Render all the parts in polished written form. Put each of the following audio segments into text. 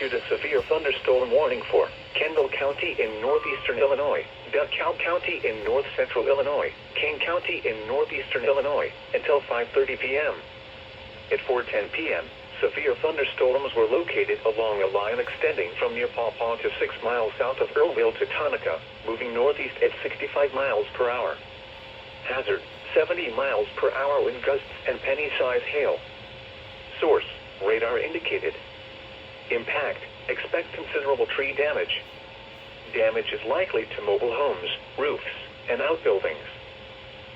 issued a severe thunderstorm warning for Kendall County in northeastern Illinois, DeKalb County in north-central Illinois, Kane County in northeastern Illinois, until 5:30 p.m. At 4:10 p.m., severe thunderstorms were located along a line extending from near Paw Paw to 6 miles south of Earlville to Tonica, moving northeast at 65 miles per hour. Hazard, 70 miles per hour wind gusts and penny-size hail. Source, radar indicated. Impact, expect considerable tree damage. Damage is likely to mobile homes, roofs, and outbuildings.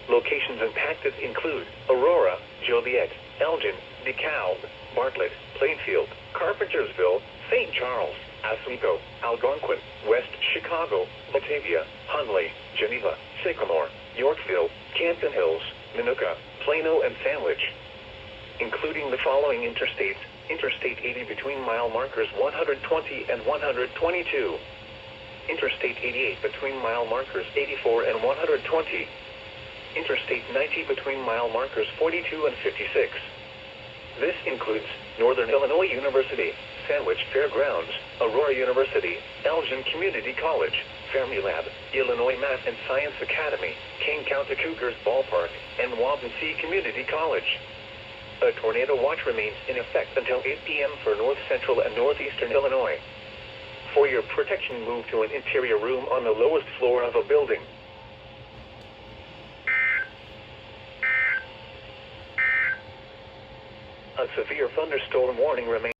Locations impacted include Aurora, Joliet, Elgin, DeKalb, Bartlett, Plainfield, Carpentersville, St. Charles, Oswego, Algonquin, West Chicago, Batavia, Hunley, Geneva, Sycamore, Yorkville, Canton Hills, Minooka, Plano, and Sandwich. Including the following interstates: Interstate 80 between mile markers 120 and 122. Interstate 88 between mile markers 84 and 120. Interstate 90 between mile markers 42 and 56. This includes Northern Illinois University, Sandwich Fairgrounds, Aurora University, Elgin Community College, Fermilab, Illinois Math and Science Academy, Kane County Cougars Ballpark, and Waubonsee Community College. A tornado watch remains in effect until 8 p.m. for north-central and northeastern Illinois. For your protection, move to an interior room on the lowest floor of a building. A severe thunderstorm warning remains.